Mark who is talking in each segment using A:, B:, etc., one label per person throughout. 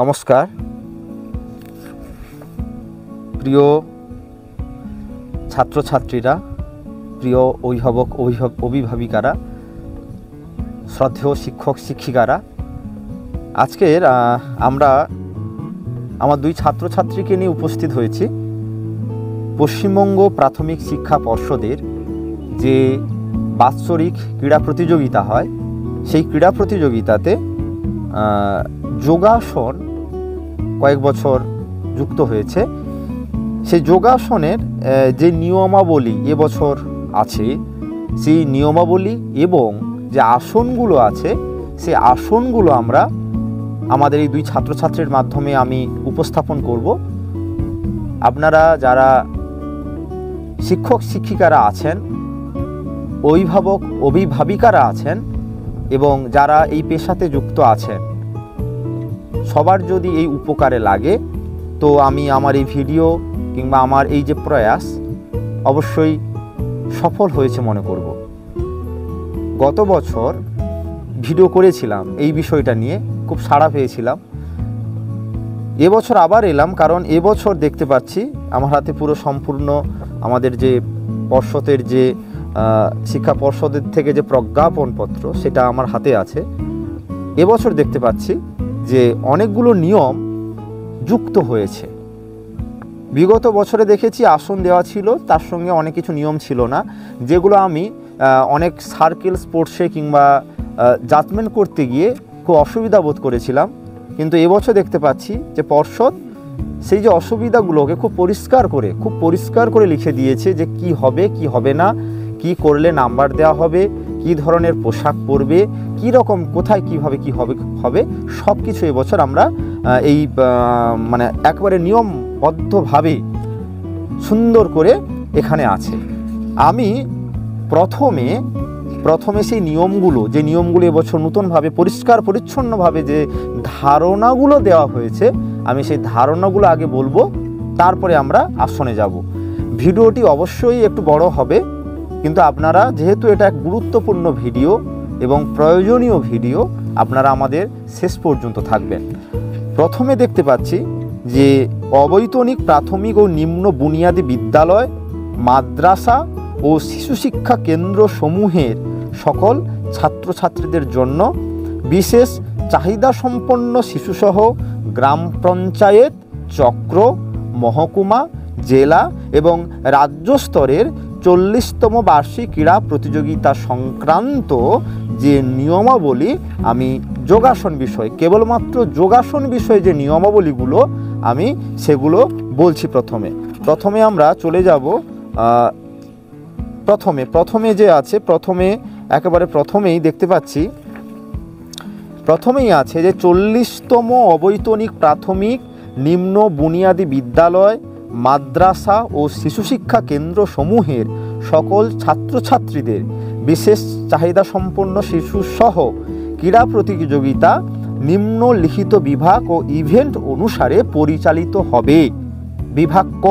A: নমস্কার প্রিয় ছাত্রছাত্রীরা, প্রিয় অভিভাবক অভিভাবিকারা, শ্রদ্ধেয় শিক্ষক শিক্ষিকারা, আজকের আমরা আমার দুই ছাত্রছাত্রীকে নিয়ে উপস্থিত হয়েছি। পশ্চিমবঙ্গ প্রাথমিক শিক্ষা পর্ষদের যে বাৎসরিক ক্রীড়া প্রতিযোগিতা হয়, সেই ক্রীড়া প্রতিযোগিতাতে যোগাসন কয়েক বছর যুক্ত হয়েছে। সেই যোগাসনের যে নিয়মাবলী এবছর আছে, সেই নিয়মাবলী এবং যে আসনগুলো আছে, সেই আসনগুলো আমরা আমাদের এই দুই ছাত্রছাত্রীর মাধ্যমে আমি উপস্থাপন করব। আপনারা যারা শিক্ষক শিক্ষিকারা আছেন, অভিভাবক অভিভাবিকারা আছেন এবং যারা এই পেশাতে যুক্ত আছেন, সবার যদি এই উপকারে লাগে তো আমি আমার এই ভিডিও কিংবা আমার এই যে প্রয়াস অবশ্যই সফল হয়েছে মনে করব। গত বছর ভিডিও করেছিলাম এই বিষয়টা নিয়ে, খুব সাড়া পেয়েছিলাম। এবছর আবার এলাম, কারণ এবছর দেখতে পাচ্ছি আমার হাতে পুরো সম্পূর্ণ আমাদের যে পর্ষদের যে শিক্ষা পর্ষদের থেকে যে প্রজ্ঞাপনপত্র সেটা আমার হাতে আছে। এবছর দেখতে পাচ্ছি যে অনেকগুলো নিয়ম যুক্ত হয়েছে। বিগত বছরে দেখেছি আসন দেওয়া ছিল, তার সঙ্গে অনেক কিছু নিয়ম ছিল না, যেগুলো আমি অনেক সার্কেল স্পোর্টসে কিংবা জাজমেন্ট করতে গিয়ে খুব অসুবিধা বোধ করেছিলাম। কিন্তু এবছর দেখতে পাচ্ছি যে পর্ষদ সেই যে অসুবিধাগুলোকে খুব পরিষ্কার করে লিখে দিয়েছে যে কি হবে কি হবে না, কি করলে নাম্বার দেওয়া হবে, কি ধরনের পোশাক পরবে, কি রকম কোথায় কিভাবে কি হবে সব কিছু এবছর আমরা এই মানে একবারে নিয়মবদ্ধভাবে সুন্দর করে এখানে আছে। আমি প্রথমে সেই যে নিয়মগুলো এবছর নতুনভাবে পরিষ্কার পরিচ্ছন্নভাবে যে ধারণাগুলো দেওয়া হয়েছে, আমি সেই ধারণাগুলো আগে বলবো, তারপরে আমরা আসনে যাব। ভিডিওটি অবশ্যই একটু বড় হবে, কিন্তু আপনারা যেহেতু এটা এক গুরুত্বপূর্ণ ভিডিও এবং প্রয়োজনীয় ভিডিও, আপনারা আমাদের শেষ পর্যন্ত থাকবেন। প্রথমে দেখতে পাচ্ছি যে অবৈতনিক প্রাথমিক ও নিম্ন বুনিয়াদী বিদ্যালয়, মাদ্রাসা ও শিশু শিক্ষা কেন্দ্র সমূহের সকল ছাত্রছাত্রীদের জন্য বিশেষ চাহিদা সম্পন্ন শিশুসহ গ্রাম পঞ্চায়েত, চক্র, মহকুমা, জেলা এবং রাজ্য স্তরের 40তম বার্ষিক ক্রীড়া প্রতিযোগিতা সংক্রান্ত যে নিয়মাবলী, আমি যোগাসন বিষয়, কেবলমাত্র যোগাসন বিষয়ে যে নিয়মাবলীগুলো আমি সেগুলো বলছি। প্রথমে আমরা চলে যাব প্রথমে যে আছে, একেবারে প্রথমেই দেখতে পাচ্ছি, প্রথমেই আছে যে 40তম অবৈতনিক প্রাথমিক নিম্ন বুনিয়াদী বিদ্যালয়, মাদ্রাসা ও শিশু শিক্ষা কেন্দ্র সমূহের সকল ছাত্রছাত্রীদের বিশেষ চাহিদা সম্পন্ন শিশু সহ ক্রীড়া প্রতিযোগিতা নিম্নলিখিত বিভাগ ও ইভেন্ট অনুসারে পরিচালিত হবে। বিভাগ ক,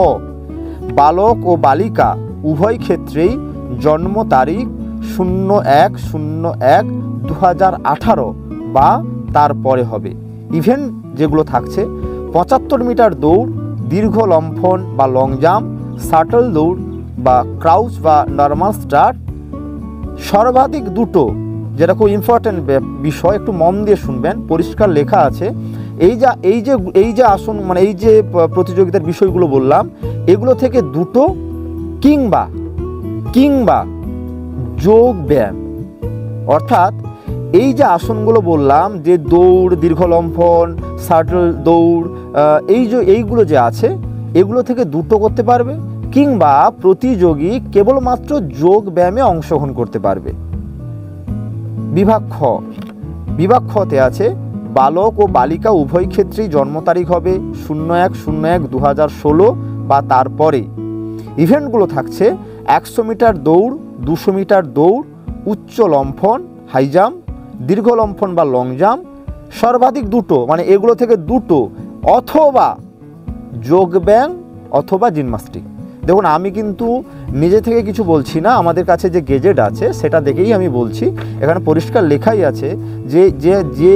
A: বালক ও বালিকা উভয় ক্ষেত্রেই জন্ম তারিখ 01/01/2018 বা তারপরে হবে। ইভেন্ট যেগুলো থাকছে 75 মিটার দৌড়, দীর্ঘ লম্ফন বা লং জাম্প, শাটল দৌড় বা ক্রাউচ বা নর্মাল স্টার্ট, সর্বাধিক দুটো, যেটা খুব ইম্পর্টেন্ট বিষয়, একটু মন দিয়ে শুনবেন, পরিষ্কার লেখা আছে। এই যে আসন মানে এই যে প্রতিযোগিতার বিষয়গুলো বললাম, এগুলো থেকে দুটো কিংবা যোগ ব্যায়াম, অর্থাৎ এই যে আসনগুলো বললাম, যে দৌড়, দীর্ঘ লম্ফন, শাটল দৌড়, এইগুলো যে আছে, এগুলো থেকে দুটো করতে পারবে, কিংবা প্রতিযোগী কেবলমাত্র যোগ ব্যায়ামে অংশগ্রহণ করতে পারবে। বিভাগ খতে আছে বালক ও বালিকা উভয় ক্ষেত্রেই জন্ম তারিখ হবে 01/01/2016 বা তারপরে। ইভেন্টগুলো থাকছে 100 মিটার দৌড়, 200 মিটার দৌড়, উচ্চ লম্ফন হাই জাম্প, দীর্ঘ লম্ফন বা লং জাম্প, সর্বাধিক দুটো, মানে এগুলো থেকে দুটো, অথবা যোগব্যায়াম অথবা জিমন্যাস্টিক। দেখুন, আমি কিন্তু নিজে থেকে কিছু বলছি না, আমাদের কাছে যে গেজেট আছে সেটা দেখেই আমি বলছি। এখানে পরিষ্কার লেখাই আছে যে যে যে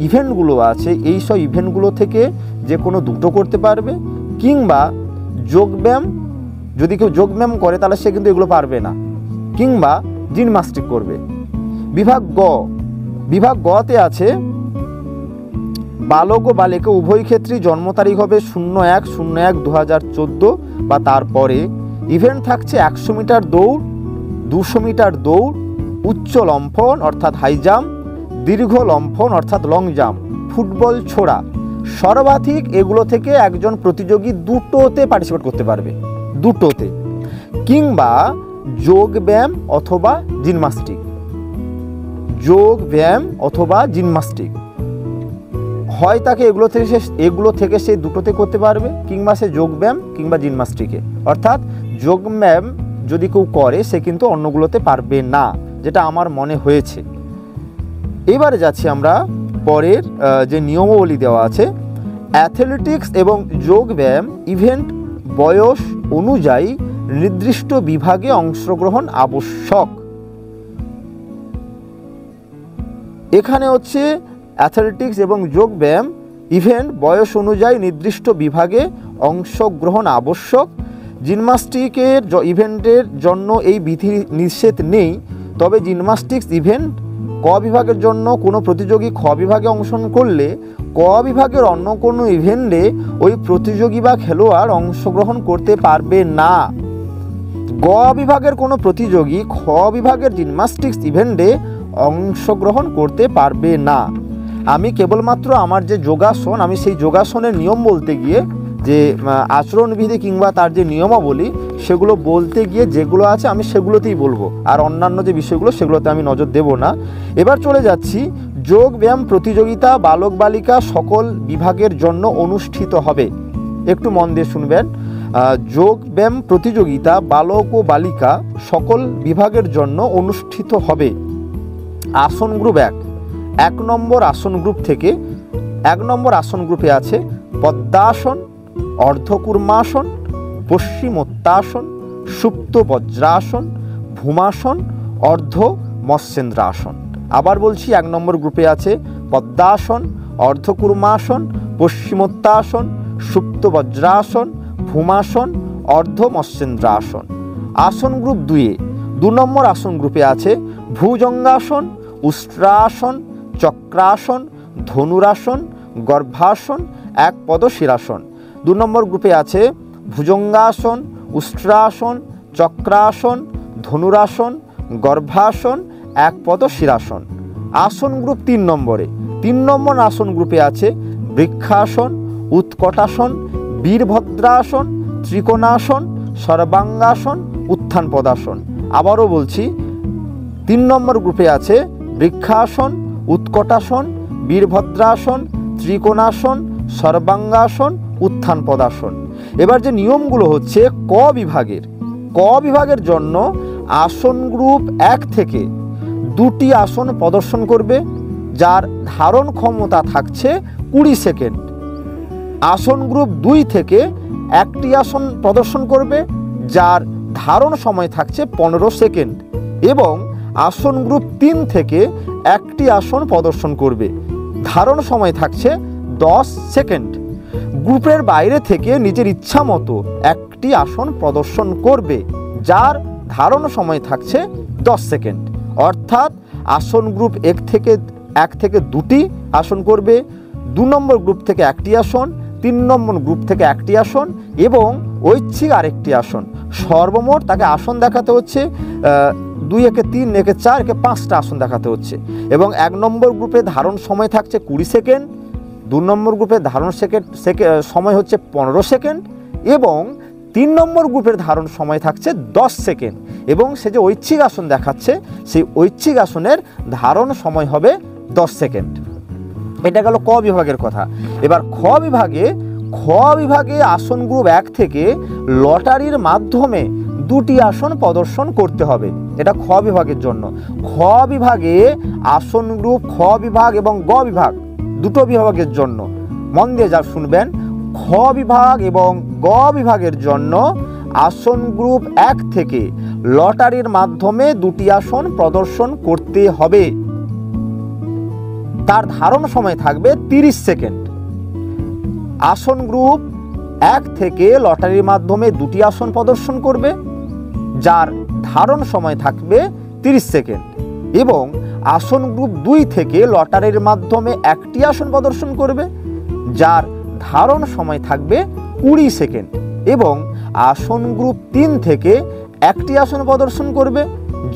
A: ইভেন্টগুলো আছে এই সব ইভেন্টগুলো থেকে যে কোনো দুটো করতে পারবে, কিংবা যোগব্যায়াম, যদি কেউ যোগব্যায়াম করে তাহলে সে কিন্তু এগুলো পারবে না, কিংবা জিমন্যাস্টিক করবে। বিভাগ গতে আছে বালক ও বালিকা উভয় ক্ষেত্রেই জন্ম তারিখ হবে 01/01/2014 বা তারপরে। ইভেন্ট থাকছে 100 মিটার দৌড়, 200 মিটার দৌড়, উচ্চ লম্ফন অর্থাৎ হাই জাম্প, দীর্ঘ লম্ফন অর্থাৎ লং জাম্প, ফুটবল ছোড়া। সর্বাধিক এগুলো থেকে একজন প্রতিযোগী দুটোতে পার্টিসিপেট করতে পারবে, দুটোতে, কিংবা যোগব্যায়াম অথবা জিমন্যাস্টিক। যোগব্যায়াম অথবা জিমন্যাস্টিক হয় তাকে এগুলো থেকে সে দুটোতে করতে পারবে, কিংবা সে যোগব্যায়াম কিংবা জিমন্যাস্টিকে। অর্থাৎ যোগব্যায়াম যদি কেউ করে সে কিন্তু অন্যগুলোতে পারবে না, যেটা আমার মনে হয়েছে। এবারে যাচ্ছি আমরা পরের যে নিয়মাবলী দেওয়া আছে। অ্যাথলেটিক্স এবং যোগব্যায়াম ইভেন্ট বয়স অনুযায়ী নির্দিষ্ট বিভাগে অংশগ্রহণ আবশ্যক। এখানে হচ্ছে অ্যাথলেটিক্স এবং যোগব্যায়াম ইভেন্ট বয়স অনুযায়ী নির্দিষ্ট বিভাগে অংশগ্রহণ আবশ্যক। জিমন্যাস্টিকের ইভেন্টের জন্য এই বিধি নিষেধ নেই, তবে জিমন্যাস্টিক্স ইভেন্ট ক বিভাগের জন্য কোনো প্রতিযোগী খ বিভাগে অংশগ্রহণ করলে ক বিভাগের অন্য কোনো ইভেন্টে ওই প্রতিযোগী বা খেলোয়াড় অংশগ্রহণ করতে পারবে না। গ বিভাগের কোনো প্রতিযোগী খ বিভাগের জিমন্যাস্টিক্স ইভেন্টে অংশগ্রহণ করতে পারবে না। আমি কেবলমাত্র আমার যে যোগাসন, আমি সেই যোগাসনের নিয়ম বলতে গিয়ে যে আচরণবিধি কিংবা তার যে নিয়মাবলী সেগুলো বলতে গিয়ে যেগুলো আছে আমি সেগুলোতেই বলবো, আর অন্যান্য যে বিষয়গুলো সেগুলোতে আমি নজর দেব না। এবার চলে যাচ্ছি, যোগ ব্যায়াম প্রতিযোগিতা বালক বালিকা সকল বিভাগের জন্য অনুষ্ঠিত হবে। একটু মন দিয়ে শুনবেন। যোগ ব্যায়াম প্রতিযোগিতা বালক ও বালিকা সকল বিভাগের জন্য অনুষ্ঠিত হবে। আসন গ্রুপ 1 নম্বর আসন গ্রুপ থেকে 1 নম্বর আসন গ্রুপে আছে পদ্মাসন, অর্ধকূর্মাসন, পশ্চিমোত্তাসন, সুপ্ত বজ্রাসন, ভূমাসন, অর্ধ মৎস্যেন্দ্রাসন। আবার বলছি, 1 নম্বর গ্রুপে আছে পদ্মাসন, অর্ধকূর্মাসন, পশ্চিমোত্তাসন, সুপ্ত বজ্রাসন, ভূমাসন, অর্ধ মৎস্যেন্দ্রাসন। আসন গ্রুপ 2 নম্বর আসন গ্রুপে আছে ভুজঙ্গাসন, উষ্ট্রাসন, চক্রাসন, ধনুরাসন, গর্ভাসন, এক পদ শিরাসন। 2 নম্বর গ্রুপে আছে ভুজঙ্গাসন, উষ্ট্রাসন, চক্রাসন, ধনুরাসন, গর্ভাসন, এক পদ শিরাসন। আসন গ্রুপ 3 নম্বরে 3 নম্বর আসন গ্রুপে আছে বৃক্ষাসন, উৎকটাসন, বীরভদ্রাসন, ত্রিকোণাসন, সর্বাঙ্গাসন, উত্থান পদাসন। আবারও বলছি, 3 নম্বর গ্রুপে আছে বৃক্ষাসন, উৎকটাসন, বীরভদ্রাসন, ত্রিকোণাসন, সর্বাঙ্গাসন, উত্থান পদাসন। এবার যে নিয়মগুলো হচ্ছে ক বিভাগের জন্য আসন গ্রুপ 1 থেকে 2টি আসন প্রদর্শন করবে, যার ধারণ ক্ষমতা থাকছে 20 সেকেন্ড। আসন গ্রুপ 2 থেকে 1টি আসন প্রদর্শন করবে, যার ধারণ সময় থাকছে 15 সেকেন্ড। এবং আসন গ্রুপ 3 থেকে 1টি আসন প্রদর্শন করবে, ধারণ সময় থাকছে 10 সেকেন্ড। গ্রুপের বাইরে থেকে নিজের ইচ্ছা মতো 1টি আসন প্রদর্শন করবে, যার ধারণ সময় থাকছে 10 সেকেন্ড। অর্থাৎ আসন গ্রুপ 1 থেকে 2টি আসন করবে, 2 নম্বর গ্রুপ থেকে 1টি আসন, 3 নম্বর গ্রুপ থেকে 1টি আসন এবং ঐচ্ছিক আরেকটি আসন। সর্বমোট তাকে আসন দেখাতে হচ্ছে 2 একে 3 একে 4 একে 5টা আসন দেখাতে হচ্ছে। এবং 1 নম্বর গ্রুপে ধারণ সময় থাকছে 20 সেকেন্ড, 2 নম্বর গ্রুপে ধারণ সময় হচ্ছে 15 সেকেন্ড এবং 3 নম্বর গ্রুপের ধারণ সময় থাকছে 10 সেকেন্ড। এবং সে যে ঐচ্ছিক আসন দেখাচ্ছে সেই ঐচ্ছিক আসনের ধারণ সময় হবে 10 সেকেন্ড। এটা গেল ক বিভাগের কথা। এবার খ বিভাগে আসন গ্রুপ 1 থেকে লটারির মাধ্যমে 2টি আসন প্রদর্শন করতে হবে। এটা খ বিভাগের জন্য। খ বিভাগে আসন গ্রুপ খ বিভাগ এবং গ বিভাগ দুটো বিভাগের জন্য মন দিয়ে যা শুনবেন। খ বিভাগ এবং গ বিভাগের জন্য আসন গ্রুপ 1 থেকে লটারির মাধ্যমে 2টি আসন প্রদর্শন করতে হবে। তার ধারণ সময় থাকবে 30 সেকেন্ড। আসন গ্রুপ 1 থেকে লটারির মাধ্যমে 2টি আসন প্রদর্শন করবে, যার ধারণ সময় থাকবে 30 সেকেন্ড, এবং আসন গ্রুপ 2 থেকে লটারির মাধ্যমে 1টি আসন প্রদর্শন করবে, যার ধারণ সময় থাকবে 20 সেকেন্ড, এবং আসন গ্রুপ 3 থেকে 1টি আসন প্রদর্শন করবে,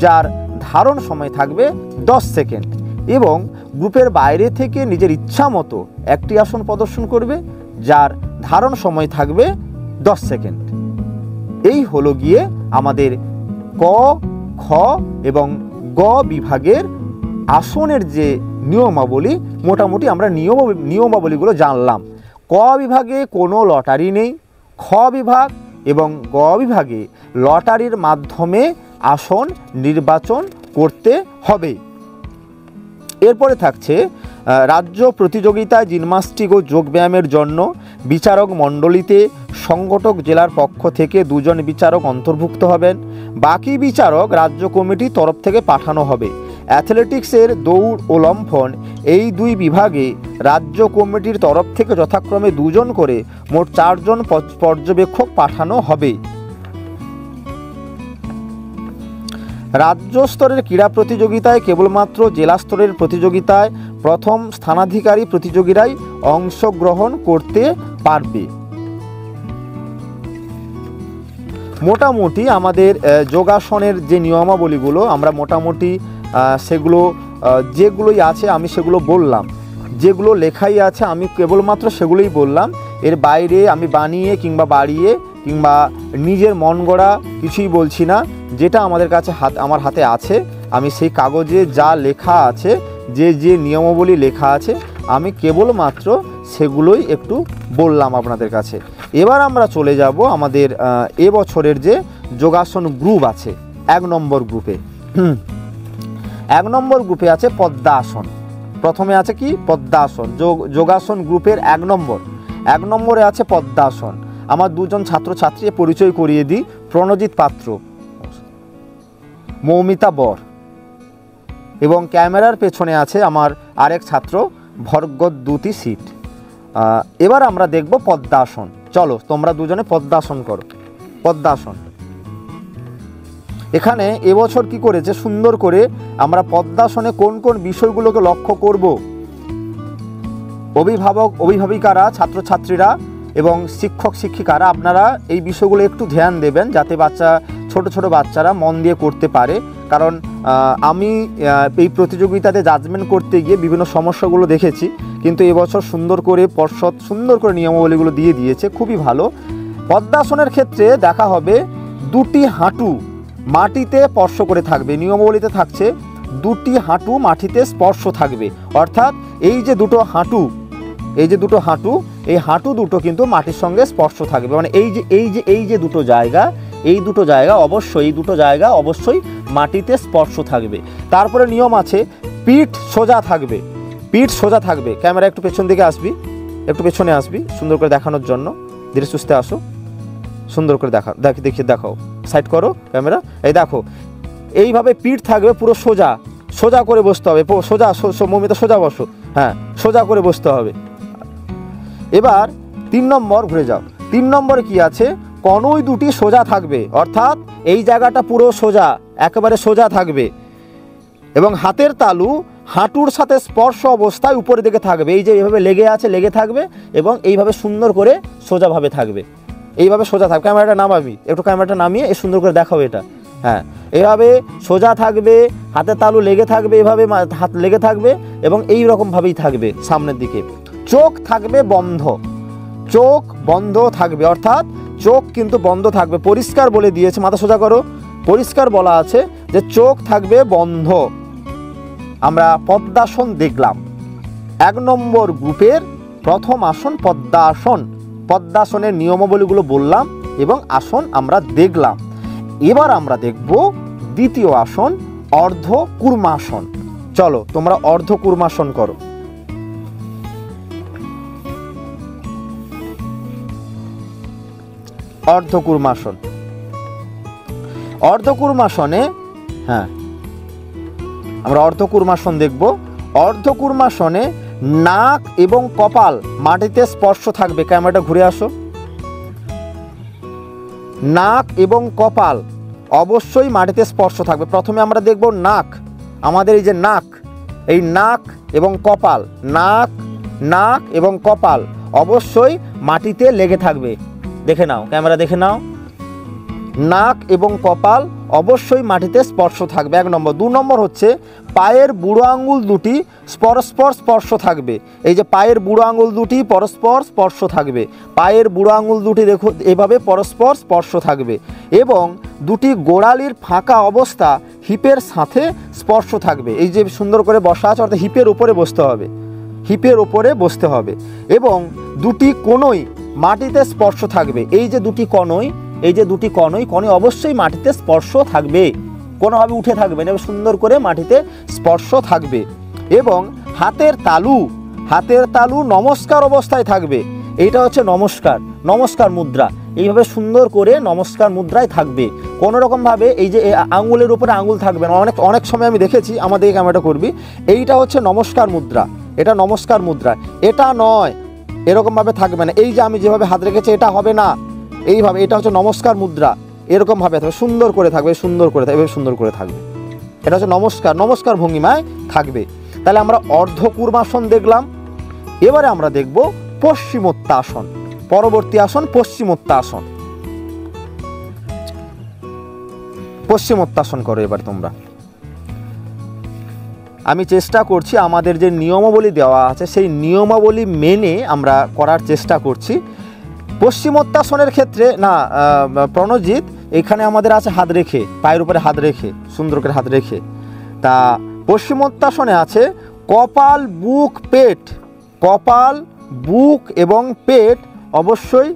A: যার ধারণ সময় থাকবে 10 সেকেন্ড, এবং গ্রুপের বাইরে থেকে নিজের ইচ্ছা মতো 1টি আসন প্রদর্শন করবে, যার ধারণ সময় থাকবে 10 সেকেন্ড। এই হলো গিয়ে আমাদের ক, খ এবং গ বিভাগের আসনের যে নিয়মাবলী, মোটামুটি আমরা নিয়মাবলীগুলো জানলাম। ক বিভাগে কোনো লটারি নেই, খ বিভাগ এবং গ বিভাগে লটারির মাধ্যমে আসন নির্বাচন করতে হবে। এরপরে থাকছে রাজ্য প্রতিযোগিতায় জিমন্যাস্টিক ও যোগব্যায়ামের জন্য বিচারক মণ্ডলীতে সংগঠক জেলার পক্ষ থেকে 2 জন বিচারক অন্তর্ভুক্ত হবেন। বাকি বিচারক রাজ্য কমিটির তরফ থেকে পাঠানো হবে। অ্যাথলেটিক্সের দৌড় ও লম্ফন এই 2 বিভাগে রাজ্য কমিটির তরফ থেকে যথাক্রমে 2 জন করে মোট 4 জন পর্যবেক্ষক পাঠানো হবে। রাজ্য স্তরের ক্রীড়া প্রতিযোগিতায় কেবলমাত্র জেলা স্তরের প্রতিযোগিতায় প্রথম স্থানাধিকারী প্রতিযোগীরাই অংশগ্রহণ করতে পারবে। মোটামুটি আমাদের যোগাসনের যে নিয়মাবলীগুলো আমরা মোটামুটি সেগুলো যেগুলোই আছে আমি সেগুলো বললাম, যেগুলো লেখাই আছে আমি কেবলমাত্র সেগুলোই বললাম। এর বাইরে আমি বানিয়ে কিংবা বাড়িয়ে কিংবা নিজের মন গড়া কিছুই বলছি না। যেটা আমাদের কাছে আমার হাতে আছে, আমি সেই কাগজে যা লেখা আছে, যে নিয়মাবলী লেখা আছে, আমি কেবলমাত্র সেগুলোই একটু বললাম আপনাদের কাছে। এবার আমরা চলে যাব আমাদের এবছরের যে যোগাসন গ্রুপ আছে 1 নম্বর গ্রুপে। 1 নম্বর গ্রুপে আছে পদ্মাসন। প্রথমে আছে কি? পদ্মাসন। যোগাসন গ্রুপের 1 নম্বরে আছে পদ্মাসন। আমার 2 জন ছাত্রছাত্রী পরিচয় করিয়ে দিই। প্রণজিৎ পাত্র, মৌমিতা বর, এবং ক্যামেরার পেছনে আছে আমার আরেক ছাত্র ভর্গদ্যুতি সিট। এবার আমরা দেখব পদ্মাসন। চলো তোমরা 2 জনে পদ্মাসন করো। পদ্মাসন এখানে এবছর কি করেছে, সুন্দর করে আমরা পদ্মাসনে কোন কোন বিষয়গুলোকে লক্ষ্য করব, অভিভাবক অভিভাবিকারা, ছাত্রছাত্রীরা এবং শিক্ষক শিক্ষিকারা আপনারা এই বিষয়গুলো একটু ধ্যান দেবেন, যাতে ছোট ছোট বাচ্চারা মন দিয়ে করতে পারে। কারণ আমি এই প্রতিযোগিতাতে জাজমেন্ট করতে গিয়ে বিভিন্ন সমস্যাগুলো দেখেছি, কিন্তু এবছর সুন্দর করে পর্ষদ সুন্দর করে নিয়মাবলীগুলো দিয়ে দিয়েছে, খুবই ভালো। পদ্মাসনের ক্ষেত্রে দেখা হবে 2টি হাঁটু মাটিতে স্পর্শ করে থাকবে। নিয়মাবলীতে থাকছে 2টি হাঁটু মাটিতে স্পর্শ থাকবে, অর্থাৎ এই যে দুটো হাঁটু, এই হাঁটু দুটো কিন্তু মাটির সঙ্গে স্পর্শ থাকবে। মানে এই যে দুটো জায়গা অবশ্যই মাটিতে স্পর্শ থাকবে। তারপরে নিয়ম আছে পিঠ সোজা থাকবে। ক্যামেরা একটু পেছন দিকে আসবি, একটু পেছনে আসবি সুন্দর করে দেখানোর জন্য। ধীরে সুস্থে আসো, সুন্দর করে দেখাও, সাইড করো ক্যামেরা। এই দেখো, এইভাবে পিঠ থাকবে পুরো সোজা করে বসতে হবে। মমিতা সোজা বসো, হ্যাঁ সোজা করে বসতে হবে। এবার 3 নম্বর ঘুরে যাও। 3 নম্বরে কি আছে? কনুই 2টি সোজা থাকবে, অর্থাৎ এই জায়গাটা পুরো একেবারে সোজা থাকবে, এবং হাতের তালু হাঁটুর সাথে স্পর্শ অবস্থায় উপরের দিকে থাকবে। এই যে এইভাবে লেগে থাকবে এবং এইভাবে সুন্দর করে সোজাভাবে থাকবে, এইভাবে সোজা থাকবে। ক্যামেরাটা নামিয়ে সুন্দর করে দেখাও এটা। হ্যাঁ, এভাবে সোজা থাকবে, হাতের তালু লেগে থাকবে, এভাবে হাত লেগে থাকবে এবং এই রকমভাবেই থাকবে সামনের দিকে। চোখ থাকবে বন্ধ থাকবে, অর্থাৎ চোখ কিন্তু বন্ধ থাকবে। পরিষ্কার বলে দিয়েছে, মাথা সোজা করো, পরিষ্কার বলা আছে যে চোখ থাকবে বন্ধ। আমরা পদ্মাসন দেখলাম। 1 নম্বর গ্রুপের প্রথম আসন পদ্মাসনের নিয়মাবলীগুলো বললাম এবং আসন আমরা দেখলাম। এবার আমরা দেখব দ্বিতীয় আসন অর্ধ কূর্মাসন। চলো তোমরা অর্ধ কূর্মাসন করো। অর্ধ কূর্মাসনে হ্যাঁ আমরা অর্ধ কূর্মাসন দেখব। অর্ধকূর্মাসনে নাক এবং কপাল মাটিতে স্পর্শ থাকবে। ক্যামেরাটা ঘুরে আসো। নাক এবং কপাল অবশ্যই মাটিতে স্পর্শ থাকবে। প্রথমে আমরা দেখব নাক, আমাদের এই যে নাক, এই নাক এবং কপাল, নাক নাক এবং কপাল অবশ্যই মাটিতে লেগে থাকবে। দেখে নাও, ক্যামেরা দেখে নাও, নাক এবং কপাল অবশ্যই মাটিতে স্পর্শ থাকবে, 1 নম্বর। 2 নম্বর হচ্ছে পায়ের বুড়ো আঙুল দুটি পরস্পর স্পর্শ থাকবে। এই যে পায়ের বুড়ো আঙুল দুটি পরস্পর স্পর্শ থাকবে, পায়ের বুড়ো আঙুল দুটি দেখো এভাবে পরস্পর স্পর্শ থাকবে, এবং দুটি গোড়ালির ফাঁকা অবস্থা হিপের সাথে স্পর্শ থাকবে। এই যে সুন্দর করে বসা আছে, অর্থাৎ হিপের উপরে বসতে হবে, হিপের উপরে বসতে হবে, এবং দুটি কোণই মাটিতে স্পর্শ থাকবে। এই যে দুটি কণই, এই যে দুটি কণই অবশ্যই মাটিতে স্পর্শ থাকবে, কোনোভাবে উঠে থাকবে না, সুন্দর করে মাটিতে স্পর্শ থাকবে। এবং হাতের তালু নমস্কার অবস্থায় থাকবে। এইটা হচ্ছে নমস্কার মুদ্রা, এইভাবে সুন্দর করে নমস্কার মুদ্রায় থাকবে। কোনো রকমভাবে এই যে আঙুলের উপরে আঙুল থাকবে না, অনেক সময় আমি দেখেছি, আমাদের ক্যামেরাটা করবি, এইটা হচ্ছে নমস্কার মুদ্রা, এটা নমস্কার মুদ্রা, এটা নয়, এরকমভাবে থাকবে না। এই যে আমি যেভাবে হাত রেখেছি এটা হবে না, এইভাবে, এটা হচ্ছে নমস্কার মুদ্রা, এরকমভাবে থাকবে, সুন্দর করে থাকবে, সুন্দর করে থাকবে, সুন্দর করে থাকবে। এটা হচ্ছে নমস্কার ভঙ্গিমায় থাকবে। তাহলে আমরা অর্ধকূর্মাসন দেখলাম। এবারে আমরা দেখব পশ্চিমোত্তাসন। পরবর্তী আসন পশ্চিমোত্তাসন। পশ্চিমোত্তাসন করো এবার তোমরা। আমি চেষ্টা করছি আমাদের যে নিয়মাবলী দেওয়া আছে সেই নিয়মাবলী মেনে আমরা করার চেষ্টা করছি। পশ্চিমোত্তাসনের ক্ষেত্রে না প্রণজিৎ, এখানে আমাদের আছে হাত রেখে, পায়ের উপরে হাত রেখে, সুন্দর করে হাত রেখে। তা পশ্চিমোত্তাসনে আছে কপাল, বুক, পেট, কপাল, বুক এবং পেট অবশ্যই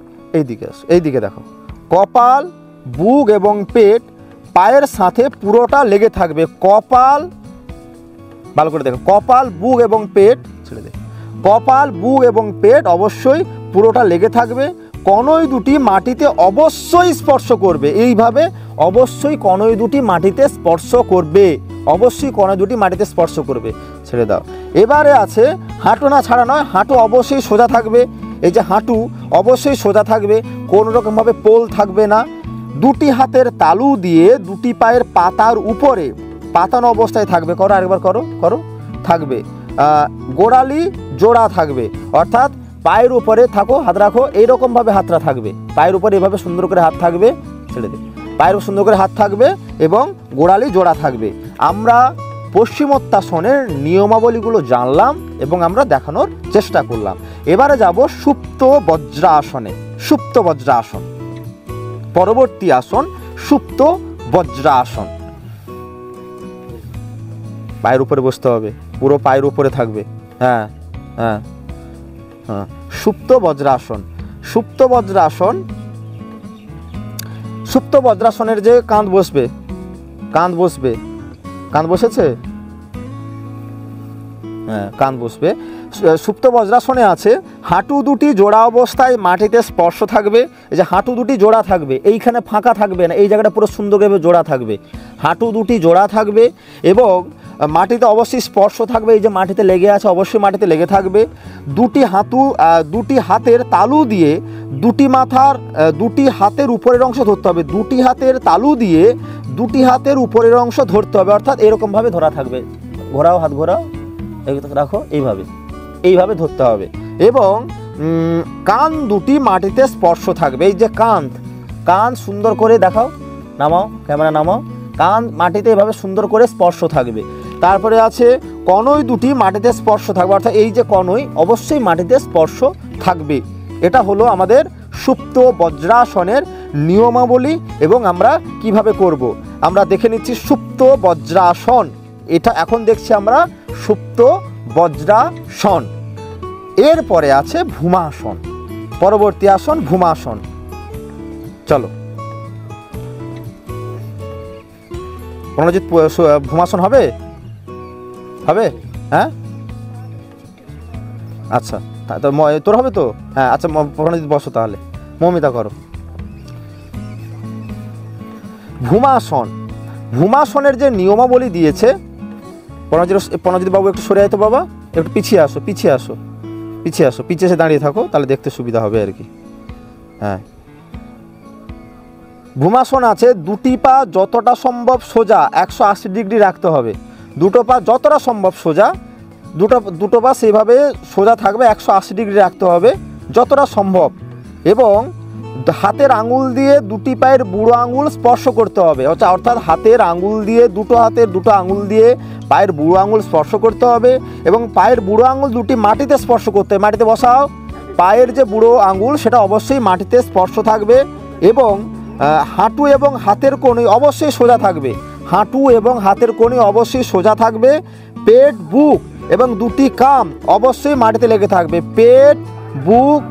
A: এইদিকে দেখো, কপাল, বুক এবং পেট পায়ের সাথে পুরোটা লেগে থাকবে। কপাল, ভালো করে দেখো, কপাল, বুক এবং পেট, ছেড়ে দে, কপাল, বুক এবং পেট অবশ্যই পুরোটা লেগে থাকবে। কনই দুটি মাটিতে অবশ্যই স্পর্শ করবে, এইভাবে অবশ্যই কনই দুটি মাটিতে স্পর্শ করবে, অবশ্যই কনই দুটি মাটিতে স্পর্শ করবে। ছেড়ে দাও। এবারে আছে হাঁটু, না ছাড়া নয়, হাঁটু অবশ্যই সোজা থাকবে। এই যে হাঁটু অবশ্যই সোজা থাকবে, কোনো রকমভাবে পোল থাকবে না। দুটি হাতের তালু দিয়ে দুটি পায়ের পাতার উপরে পাতানো অবস্থায় থাকবে। করো, আরেকবার করো, থাকবে। গোড়ালি জোড়া থাকবে, অর্থাৎ পায়ের উপরে থাকো, হাত রাখো, এইরকমভাবে হাতটা থাকবে, পায়ের উপরে এভাবে সুন্দর করে হাত থাকবে, ছেড়ে দে, পায়ের সুন্দর করে হাত থাকবে এবং গোড়ালি জোড়া থাকবে। আমরা পশ্চিমোত্তাসনের নিয়মাবলীগুলো জানলাম এবং আমরা দেখানোর চেষ্টা করলাম। এবারে যাব সুপ্ত বজ্রাসনে। সুপ্ত বজ্রাসন, পরবর্তী আসন সুপ্ত বজ্রাসন। পায়ের উপরে বসতে হবে, পুরো পায়ের উপরে থাকবে। হ্যাঁ হ্যাঁ হ্যাঁ, সুপ্ত বজ্রাসন। সুপ্ত বজ্রাসন, সুপ্ত বজ্রাসনের যে কাঁধ বসবে, কাঁধ বসেছে, হ্যাঁ কাঁধ বসবে। সুপ্ত বজ্রাসনে আছে হাঁটু দুটি জোড়া অবস্থায় মাটিতে স্পর্শ থাকবে। এই যে হাঁটু দুটি জোড়া থাকবে, এইখানে ফাঁকা থাকবে না, এই জায়গাটা পুরো সুন্দরভাবে জোড়া থাকবে, হাঁটু দুটি জোড়া থাকবে এবং মাটিতে অবশ্যই স্পর্শ থাকবে। এই যে মাটিতে লেগে আছে, অবশ্যই মাটিতে লেগে থাকবে। দুটি হাতের তালু দিয়ে দুটি হাতের উপরের অংশ ধরতে হবে, দুটি হাতের তালু দিয়ে দুটি হাতের উপরের অংশ ধরতে হবে, অর্থাৎ এরকমভাবে ধরা থাকবে। ঘোরাও, হাত ঘোরাও, রাখো, এইভাবে ধরতে হবে। এবং কান দুটি মাটিতে স্পর্শ থাকবে। এই যে কান সুন্দর করে দেখাও, নামাও, ক্যামেরা নামাও, কান মাটিতে এভাবে সুন্দর করে স্পর্শ থাকবে। তারপরে আছে কনই দুটি মাটিতে স্পর্শ থাকবে, অর্থাৎ এই যে কনই অবশ্যই মাটিতে স্পর্শ থাকবে। এটা হলো আমাদের সুপ্ত বজ্রাসনের নিয়মাবলী এবং আমরা কিভাবে করব আমরা দেখে নিচ্ছি। সুপ্ত বজ্রাসন, এটা এখন দেখছি আমরা সুপ্ত বজ্রাসন। এরপরে আছে ভূমাসন, পরবর্তী আসন ভূমাসন। চলো প্রণজিৎ, ভূমাসন হবে? হ্যাঁ আচ্ছা, তোর হবে তো? হ্যাঁ আচ্ছা প্রণজিৎ বসো, তাহলে মৌমিতা করো। ভূমাসন, ভূমাসনের যে নিয়মাবলী দিয়েছে প্রণজিৎ বাবু একটু সরে আয় তো বাবা, একটু পিছিয়ে আসো, পিছিয়ে আসো, পিছিয়ে আসো, পিছিয়ে এসে দাঁড়িয়ে থাকো, তাহলে দেখতে সুবিধা হবে আর কি। হ্যাঁ, ভূমাসন আছে, দুটি পা যতটা সম্ভব সোজা 180 ডিগ্রি রাখতে হবে। দুটো পা যতটা সম্ভব সোজা, দুটো পা সেইভাবে সোজা থাকবে, 180 ডিগ্রি রাখতে হবে যতটা সম্ভব। এবং হাতের আঙুল দিয়ে দুটি পায়ের বুড়ো আঙুল স্পর্শ করতে হবে, অর্থাৎ হাতের আঙুল দিয়ে দুটো আঙুল দিয়ে পায়ের বুড়ো আঙুল স্পর্শ করতে হবে। এবং পায়ের বুড়ো আঙুল দুটি মাটিতে স্পর্শ করতে হবে। মাটিতে বসাও, পায়ের যে বুড়ো আঙুল সেটা অবশ্যই মাটিতে স্পর্শ থাকবে। এবং হাঁটু এবং হাতের কোণে অবশ্যই সোজা থাকবে, হাঁটু এবং হাতের কোণে অবশ্যই সোজা থাকবে। পেট, বুক এবং দুটি কাঁধ অবশ্যই মাটিতে লেগে থাকবে, পেট, বুক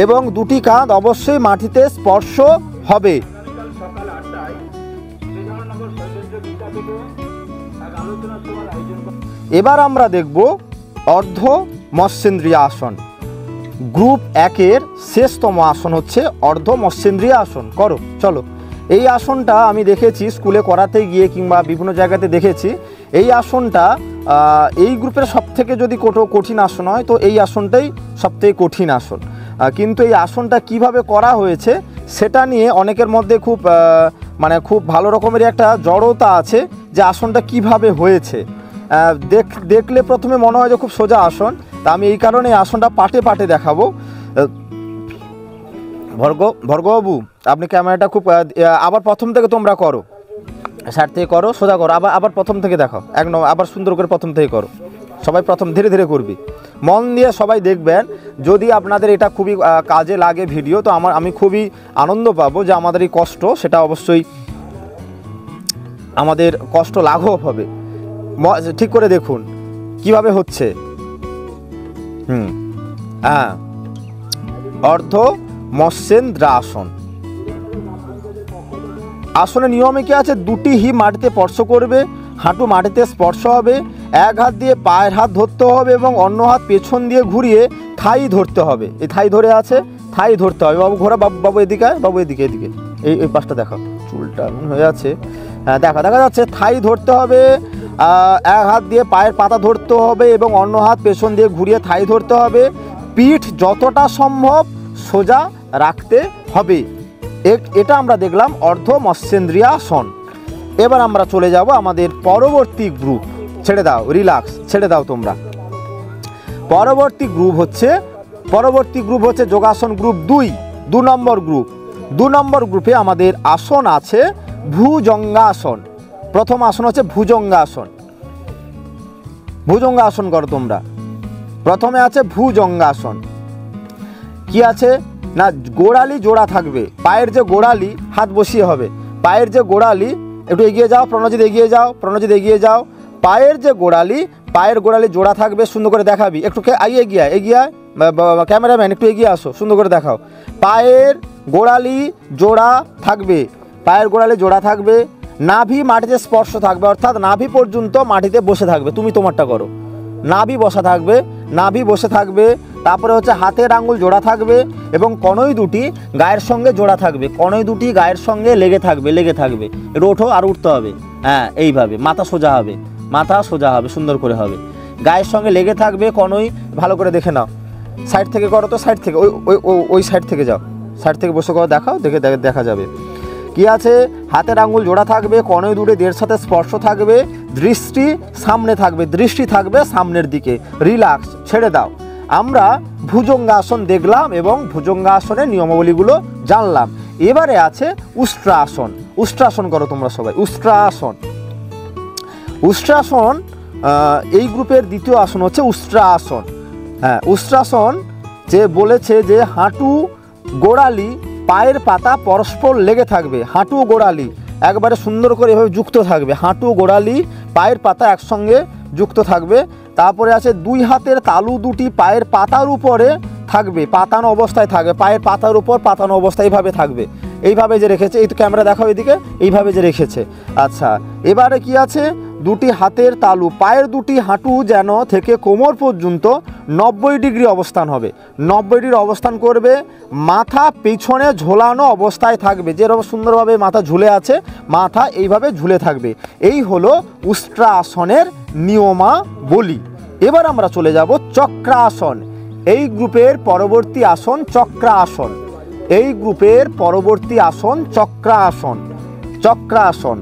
A: এবং দুটি কাঁধ অবশ্যই মাটিতে স্পর্শ হবে। এবার আমরা দেখব অর্ধ মৎস্যেন্দ্রিয় আসন। গ্রুপ 1-এর শেষতম আসন হচ্ছে অর্ধ মৎস্যেন্দ্রিয় আসন। করো, চলো। এই আসনটা আমি দেখেছি স্কুলে করাতে গিয়ে কিংবা বিভিন্ন জায়গাতে দেখেছি। এই আসনটা এই গ্রুপের সবথেকে যদি কঠিন আসন হয় তো এই আসনটাই সবথেকে কঠিন আসন। কিন্তু এই আসনটা কিভাবে করা হয়েছে সেটা নিয়ে অনেকের মধ্যে খুব ভালো রকমের একটা জড়তা আছে যে আসনটা কিভাবে হয়েছে। দেখলে প্রথমে মনে হয় যে খুব সোজা আসন, তা আমি এই কারণে আসনটা পাটে পাটে দেখাবো। ভর্গবাবু, আপনি ক্যামেরাটা আবার প্রথম থেকে তোমরা করো, সাইড থেকে করো, সোজা করো, আবার প্রথম থেকে দেখাও, আবার সুন্দর করে প্রথম থেকে করো। সবাই প্রথম ধীরে ধীরে করবি, মন দিয়ে সবাই দেখবেন। যদি আপনাদের এটা খুবই কাজে লাগে ভিডিও, তো আমি খুবই আনন্দ পাবো যে আমাদের এই কষ্ট সেটা অবশ্যই আমাদের কষ্ট লাঘব হবে। ঠিক করে দেখুন কিভাবে হচ্ছে। হ্যাঁ, অর্ধ মৎস্যেন্দ্রাসন। আসনের নিয়মে কি আছে? দুটি হিপ মাটিতে স্পর্শ করবে, হাঁটু মাটিতে স্পর্শ হবে, এক হাত দিয়ে পায়ের হাত ধরতে হবে এবং অন্য হাত পেছন দিয়ে ঘুরিয়ে থাই ধরতে হবে। এই থাই ধরে আছে, থাই ধরতে হবে। বাবু ঘোরা, বাবু এদিকে, বাবু এদিকে, এই পাশটা দেখাও, চুলটা এমন হয়ে আছে। হ্যাঁ, দেখা যাচ্ছে। থাই ধরতে হবে, এক হাত দিয়ে পায়ের পাতা ধরতে হবে এবং অন্য হাত পেছন দিয়ে ঘুরিয়ে থাই ধরতে হবে। পিঠ যতটা সম্ভব সোজা রাখতে হবে। এটা আমরা দেখলাম অর্ধ মৎস্যেন্দ্রিয় আসন। এবার আমরা চলে যাব আমাদের পরবর্তী গ্রুপ। ছেড়ে দাও, রিল্যাক্স, ছেড়ে দাও তোমরা। পরবর্তী গ্রুপ হচ্ছে যোগাসন গ্রুপ 2 নম্বর গ্রুপ। 2 নম্বর গ্রুপে আমাদের আসন আছে ভুজঙ্গাসন। প্রথম আসন হচ্ছে ভুজঙ্গাসন। ভুজঙ্গাসন করো তোমরা। প্রথমে আছে ভুজঙ্গাসন। কি আছে না, গোড়ালি জোড়া থাকবে, পায়ের যে গোড়ালি হাত বসিয়ে হবে, পায়ের যে গোড়ালি, একটু এগিয়ে যাও প্রণজিৎ, এগিয়ে যাও। পায়ের গোড়ালি জোড়া থাকবে, সুন্দর করে দেখাবি, একটু এগিয়ে ক্যামেরাম্যান একটু এগিয়ে আসো, সুন্দর করে দেখাও। পায়ের গোড়ালি জোড়া থাকবে, নাভি মাটিতে স্পর্শ থাকবে, অর্থাৎ নাভি পর্যন্ত মাটিতে বসে থাকবে। তুমি তোমারটা করো, নাভি বসে থাকবে। তারপরে হচ্ছে হাতের আঙুল জোড়া থাকবে এবং কনুই দুটি গায়ের সঙ্গে জোড়া থাকবে, কনুই দুটি গায়ের সঙ্গে লেগে থাকবে। একটু ওঠো, আর উঠতে হবে। হ্যাঁ, এইভাবে মাথা সোজা হবে, সুন্দর করে হবে, গায়ের সঙ্গে লেগে থাকবে কনুই। ভালো করে দেখে নাও, সাইড থেকে করো তো, সাইড থেকে ওই সাইড থেকে যাও, সাইড থেকে বসে করো, দেখাও, দেখা যাবে। কি আছে, হাতের আঙুল জোড়া থাকবে, কনুই দুটি দেড় সাথে স্পর্শ থাকবে, দৃষ্টি থাকবে সামনের দিকে। রিল্যাক্স, ছেড়ে দাও। আমরা ভুজঙ্গাসন দেখলাম এবং ভুজঙ্গাসনের নিয়মাবলীগুলো জানলাম। এবারে আছে উষ্ট্রাসন। উষ্ট্রাসন করো তোমরা সবাই। উষ্ট্রাসন এই গ্রুপের দ্বিতীয় আসন হচ্ছে উষ্ট্রাসন। হ্যাঁ, উষ্ট্রাসন যে বলেছে যে হাঁটু গোড়ালি পায়ের পাতা পরস্পর লেগে থাকবে, হাঁটু গোড়ালি একবারে সুন্দর করে এভাবে যুক্ত থাকবে, হাঁটু গোড়ালি পায়ের পাতা একসঙ্গে যুক্ত থাকবে। তারপরে আছে দুই হাতের তালু দুটি পায়ের পাতার উপরে থাকবে, পাতানো অবস্থায় থাকবে, পায়ের পাতার উপর পাতানো অবস্থায় এইভাবে থাকবে। এইভাবে যে রেখেছে, এই তো ক্যামেরা দেখাও এদিকে, এইভাবে যে রেখেছে। আচ্ছা, এবারে কি আছে, দুটি হাতের তালু, পায়ের দুটি হাঁটু যেন থেকে কোমর পর্যন্ত 90 ডিগ্রি অবস্থান হবে, 90 ডিগ্রি অবস্থান করবে। মাথা পেছনে ঝোলানো অবস্থায় থাকবে, যেরকম সুন্দরভাবে মাথা ঝুলে আছে, মাথা এইভাবে ঝুলে থাকবে। এই হলো উষ্ট্রাসনের নিয়মাবলী। এবার আমরা চলে যাব চক্রাসন। এই গ্রুপের পরবর্তী আসন চক্রাসন। এই গ্রুপের পরবর্তী আসন চক্রাসন। চক্রাসন,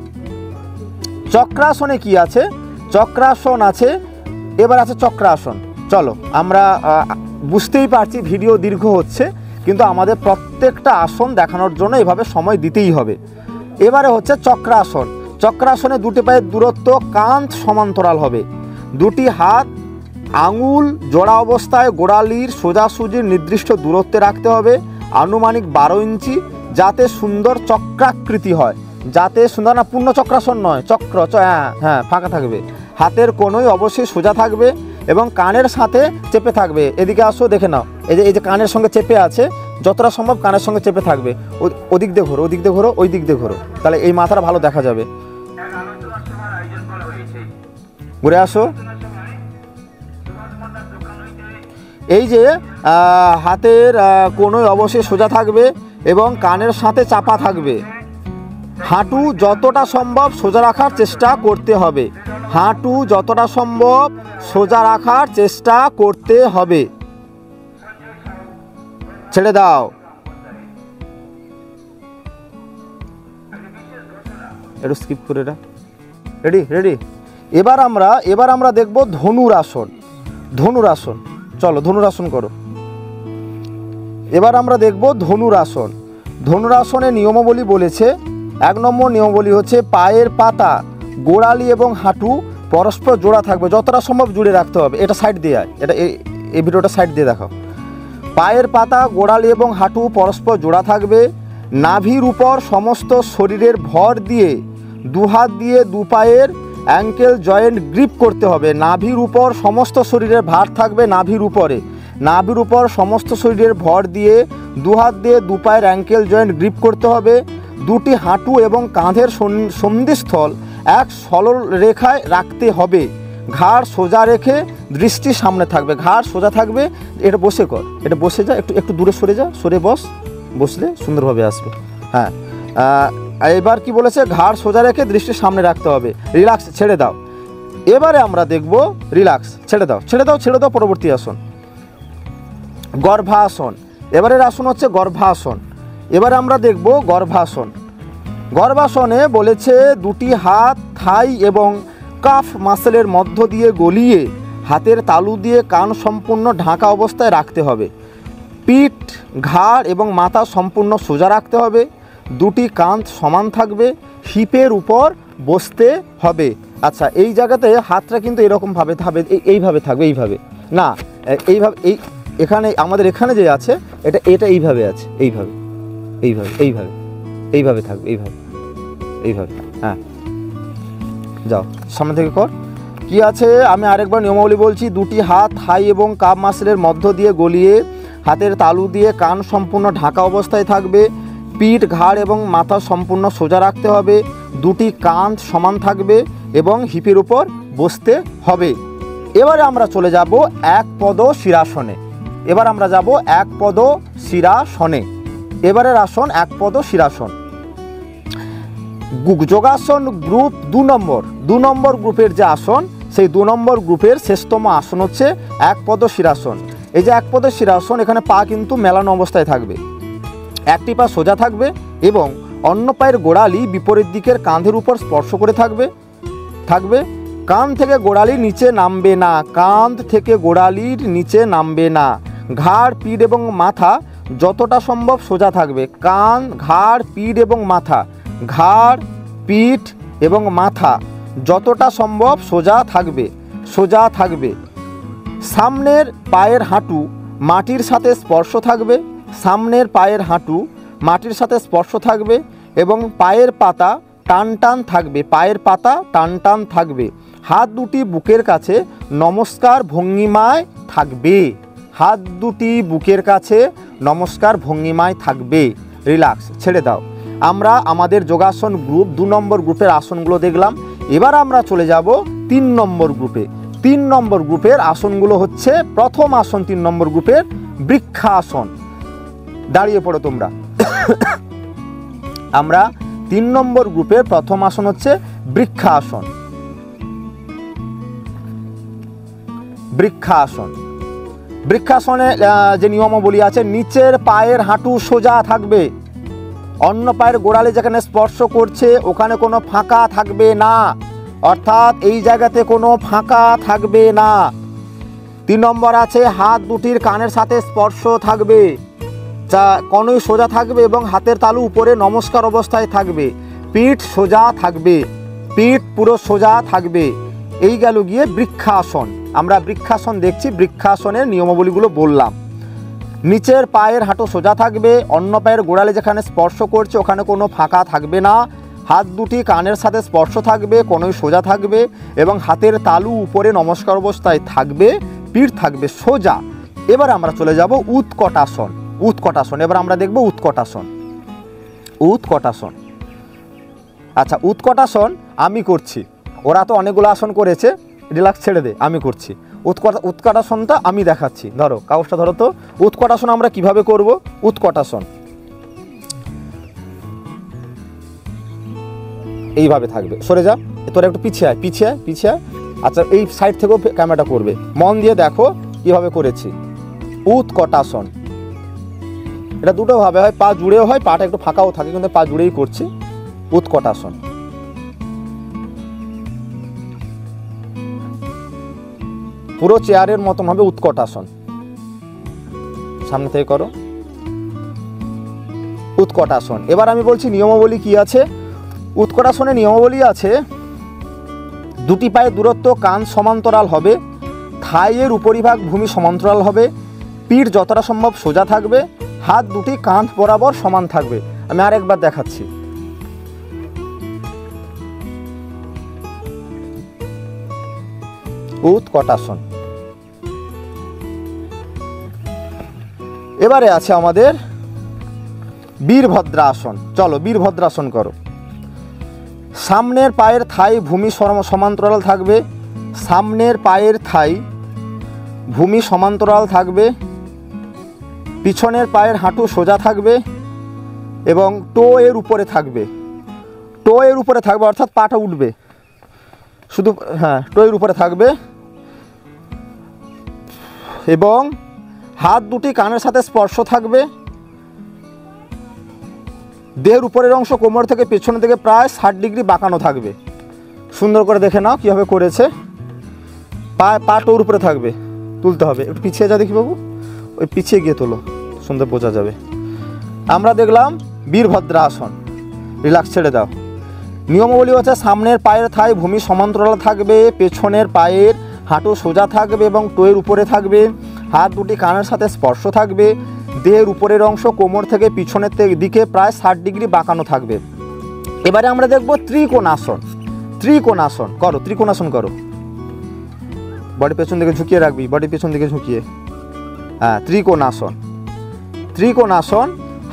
A: চক্রাসনে কি আছে, চক্রাসন আছে, এবার আছে চক্রাসন। চলো আমরা বুঝতেই পারছি ভিডিও দীর্ঘ হচ্ছে, কিন্তু আমাদের প্রত্যেকটা আসন দেখানোর জন্য এভাবে সময় দিতেই হবে। এবারে হচ্ছে চক্রাসন। চক্রাসনে দুটি পায়ের দূরত্ব কাঁধ সমান্তরাল হবে, দুটি হাত আঙুল জোড়া অবস্থায় গোড়ালির সোজাসুজির নির্দিষ্ট দূরত্বে রাখতে হবে, আনুমানিক 12 ইঞ্চি, যাতে সুন্দর চক্রাকৃতি হয়, যাতে সুন্দর, না পূর্ণ চক্রাসন নয়, চক্র, হ্যাঁ ফাঁকা থাকবে। হাতের কোনোই অবশ্যই সোজা থাকবে এবং কানের সাথে চেপে থাকবে। এদিকে আসো, দেখে নাও, এই যে কানের সঙ্গে চেপে আছে, যতটা সম্ভব কানের সঙ্গে চেপে থাকবে। ওদিক দিয়ে ঘোরো, ওদিক দিয়ে ঘোরো, ওই দিক দিয়ে ঘোরো, তাহলে এই মাথাটা ভালো দেখা যাবে। ঘুরে আসো। এই যে হাতের কোনোই অবশ্যই সোজা থাকবে এবং কানের সাথে চাপা থাকবে। হাঁটু যতটা সম্ভব সোজা রাখার চেষ্টা করতে হবে, হাঁটু যতটা সম্ভব সোজা রাখার চেষ্টা করতে হবে। ছেড়ে দাও। একটু স্কিপ করে না, রেডি রেডি। এবার আমরা দেখব ধনুরাসন। ধনুরাসন, চলো ধনুরাসন করো। এবার আমরা দেখব ধনুরাসন। ধনুরাসনের নিয়মাবলী বলেছে, 1 নম্বর নিয়মাবলী হচ্ছে পায়ের পাতা গোড়ালি এবং হাঁটু পরস্পর জোড়া থাকবে, যতটা সম্ভব জুড়ে রাখতে হবে। এটা সাইড দিয়ে আয়, এটা এই ভিডিওটা সাইড দিয়ে দেখাও। পায়ের পাতা গোড়ালি এবং হাঁটু পরস্পর জোড়া থাকবে, নাভির উপর সমস্ত শরীরের ভর দিয়ে দুহাত দিয়ে দু পায়ের অ্যাঙ্কেল জয়েন্ট গ্রিপ করতে হবে। নাভির উপর সমস্ত শরীরের ভার থাকবে, নাভির উপরে, নাভির উপর সমস্ত শরীরের ভর দিয়ে দুহাত দিয়ে দু পায়ের অ্যাঙ্কেল জয়েন্ট গ্রিপ করতে হবে। দুটি হাঁটু এবং কাঁধের সন্ধিস্থল এক সরল রেখায় রাখতে হবে। ঘাড় সোজা রেখে দৃষ্টি সামনে থাকবে, ঘাড় সোজা থাকবে। এটা বসে কর, এটা বসে যা, একটু দূরে সরে যা, সরে বস, বসলে সুন্দরভাবে আসবে। হ্যাঁ, এবার কি বলেছে, ঘাড় সোজা রেখে দৃষ্টি সামনে রাখতে হবে। রিল্যাক্স, ছেড়ে দাও। এবারে আমরা দেখব রিল্যাক্স, ছেড়ে দাও, ছেড়ে দাও, ছেড়ে দাও। পরবর্তী আসন গর্ভাসন। এবারের আসন হচ্ছে গর্ভাসন। এবারে আমরা দেখব গর্ভাসন। গর্ভাসনে বলেছে দুটি হাত থাই এবং কাফ মাসেলের মধ্য দিয়ে গলিয়ে হাতের তালু দিয়ে কান সম্পূর্ণ ঢাকা অবস্থায় রাখতে হবে। পিঠ, ঘাড় এবং মাথা সম্পূর্ণ সোজা রাখতে হবে। দুটি কাঁধ সমান থাকবে, হিপের উপর বসতে হবে। আচ্ছা, এই জায়গাতে হাতটা কিন্তু এরকমভাবে থাকবে, এইভাবে থাকবে, এইভাবে না, এইভাবে, এখানে আমাদের এখানে যে আছে এটা এইভাবে আছে, এইভাবে এইভাবে এইভাবে এইভাবে থাকবে, এইভাবে। হ্যাঁ, যাও সামনে থেকে কর। কি আছে আমি আরেকবার নিয়মাবলী বলছি। দুটি হাত হাই এবং কাপ মাসেলের মধ্য দিয়ে গলিয়ে হাতের তালু দিয়ে কান সম্পূর্ণ ঢাকা অবস্থায় থাকবে। পিঠ, ঘাড় এবং মাথা সম্পূর্ণ সোজা রাখতে হবে। দুটি কাঁধ সমান থাকবে এবং হিপের উপর বসতে হবে। এবারে আমরা চলে যাব একপদ শিরাসনে। এবার আমরা যাব একপদ শিরাসনে। এবারের আসন একপদ শিরাসন। যোগাসন গ্রুপ 2 নম্বর গ্রুপের যে আসন, সেই 2 নম্বর গ্রুপের শেষতম আসন হচ্ছে একপদ শিরাসন। এই যে একপদ শিরাসন, এখানে পা কিন্তু মেলানো অবস্থায় থাকবে, একটি পা সোজা থাকবে এবং অন্য পায়ের গোড়ালি বিপরীত দিকের কাঁধের উপর স্পর্শ করে থাকবে। কাঁধ থেকে গোড়ালি নিচে নামবে না, কাঁধ থেকে গোড়ালির নিচে নামবে না। ঘাড়, পিঠ এবং মাথা যতটা সম্ভব সোজা থাকবে। কান, ঘাড়, পিঠ এবং মাথা, ঘাড়, পিঠ এবং মাথা যতটা সম্ভব সোজা থাকবে। সামনের পায়ের হাঁটু মাটির সাথে স্পর্শ থাকবে, সামনের পায়ের হাঁটু মাটির সাথে স্পর্শ থাকবে এবং পায়ের পাতা টান টান থাকবে। হাত দুটি বুকের কাছে নমস্কার ভঙ্গিমায় থাকবে, হাত দুটি বুকের কাছে নমস্কার ভঙ্গিমায় থাকবে। রিল্যাক্স, ছেড়ে দাও। আমরা আমাদের যোগাসন গ্রুপ 2 নম্বর গ্রুপের আসনগুলো দেখলাম। এবার আমরা চলে যাব 3 নম্বর গ্রুপে। 3 নম্বর গ্রুপের আসনগুলো হচ্ছে, প্রথম আসন 3 নম্বর গ্রুপের বৃক্ষাসন। দাঁড়িয়ে পড়ো তোমরা। আমরা 3 নম্বর গ্রুপের প্রথম আসন হচ্ছে বৃক্ষাসন। বৃক্ষাসন, বৃক্ষাসনে যে নিয়মাবলী আছে, নিচের পায়ের হাঁটু সোজা থাকবে, অন্য পায়ের গোড়ালি যেখানে স্পর্শ করছে ওখানে কোনো ফাঁকা থাকবে না, অর্থাৎ এই জায়গাতে কোনো ফাঁকা থাকবে না। 3 নম্বর আছে, হাত দুটির কানের সাথে স্পর্শ থাকবে, যা কনুই সোজা থাকবে এবং হাতের তালু উপরে নমস্কার অবস্থায় থাকবে, পিঠ সোজা থাকবে, পিঠ পুরো সোজা থাকবে। এই গেল গিয়ে বৃক্ষাসন। আমরা বৃক্ষাসন দেখছি, বৃক্ষাসনের নিয়মাবলীগুলো বললাম। নিচের পায়ের হাঁটু সোজা থাকবে, অন্য পায়ের গোড়ালি যেখানে স্পর্শ করছে ওখানে কোনো ফাঁকা থাকবে না, হাত দুটি কানের সাথে স্পর্শ থাকবে, কনুই সোজা থাকবে এবং হাতের তালু উপরে নমস্কার অবস্থায় থাকবে, পিঠ থাকবে সোজা। এবার আমরা চলে যাব উৎকটাসন। উৎকটাসন, এবার আমরা দেখব উৎকটাসন। উৎকটাসন, আচ্ছা উৎকটাসন আমি করছি, ওরা তো অনেকগুলো আসন করেছে, রিল্যাক্স, ছেড়ে দে, আমি করছি। উৎকটাসনটা আমি দেখাচ্ছি। ধরো কাগজটা ধরো তো। উৎকটাসন আমরা কিভাবে করব? উৎকটাসন এইভাবে থাকবে, সরে যা, তোরা একটু পিছিয়ে আয়, পিছিয়ে আয়, পিছিয়ে আয়। আচ্ছা এই সাইড থেকেও ক্যামেরাটা করবে, মন দিয়ে দেখো কিভাবে করেছি। উৎকটাসন, এটা দুটো ভাবে হয়, পা জুড়েও হয়, পাটা একটু ফাঁকাও থাকে, কিন্তু পা জুড়েই করছি। উৎকটাসন, পুরো চেয়ারের মতন হবে উৎকটাসন। সামনে থেকে করো উৎকটাসন। এবার আমি বলছি নিয়মাবলী কি আছে। উৎকটাসনে নিয়মাবলী আছে, দুটি পায়ের দূরত্ব কান সমান্তরাল হবে, থাইয়ের উপরিভাগ ভূমি সমান্তরাল হবে, পিঠ যতটা সম্ভব সোজা থাকবে, হাত দুটি কাঁধ বরাবর সমান থাকবে। আমি আরেকবার দেখাচ্ছি। উৎকটাসন। এবারে আছে আমাদের বীরভদ্রাসন। চলো বীরভদ্রাসন করো। সামনের পায়ের থাই ভূমি সমান্তরাল থাকবে, সামনের পায়ের থাই ভূমি সমান্তরাল থাকবে, পিছনের পায়ের হাঁটু সোজা থাকবে এবং টো এর উপরে থাকবে। টো এর উপরে থাকবে অর্থাৎ পাটা উঠবে শুধু, হ্যাঁ টো এর উপরে থাকবে এবং হাত দুটি কানের সাথে স্পর্শ থাকবে। দেহের উপরের অংশ কোমর থেকে পেছনের দিকে প্রায় 60 ডিগ্রি বাঁকানো থাকবে। সুন্দর করে দেখে নাও কীভাবে করেছে। পা টোর উপরে থাকবে, তুলতে হবে। একটু পিছিয়ে যা দেখি বাবু, ওই পিছিয়ে গিয়ে তোলো, সুন্দর বোঝা যাবে। আমরা দেখলাম বীরভদ্রাসন। রিল্যাক্স, ছেড়ে দাও। নিয়মাবলী হচ্ছে, সামনের পায়ের থাই ভূমি সমান্তরাল থাকবে, পেছনের পায়ের হাঁটু সোজা থাকবে এবং টোয়ের উপরে থাকবে, হাত দুটি কানের সাথে স্পর্শ থাকবে, দেহের উপরের অংশ কোমর থেকে পিছনের দিকে প্রায় 60 ডিগ্রি বাঁকানো থাকবে। এবারে আমরা দেখব ত্রিকোণাসন। ত্রিকোণাসন করো, ত্রিকোণাসন করো। বডি পেছন দিকে ঝুঁকিয়ে রাখবি, বডি পেছন দিকে ঝুঁকিয়ে। হ্যাঁ, ত্রিকোণাসন। ত্রিকোণাসন,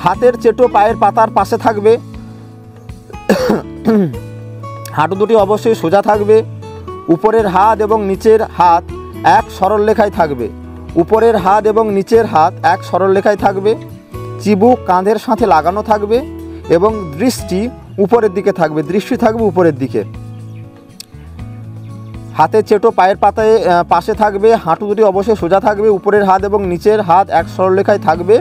A: হাতের চেটো পায়ের পাতার পাশে থাকবে, হাঁটু দুটি অবশ্যই সোজা থাকবে, উপরের হাত এবং নিচের হাত এক সরল রেখায় থাকবে, উপরের হাত এবং নিচের হাত এক সরল রেখায় থাকবে, চিবুক কাঁধের সাথে লাগানো থাকবে এবং দৃষ্টি উপরের দিকে থাকবে, দৃষ্টি থাকবে উপরের দিকে। হাতের চেটো পায়ের পাতায় পাশে থাকবে, হাঁটু দুটি অবশ্যই সোজা থাকবে, উপরের হাত এবং নিচের হাত এক সরলরেখায় থাকবে,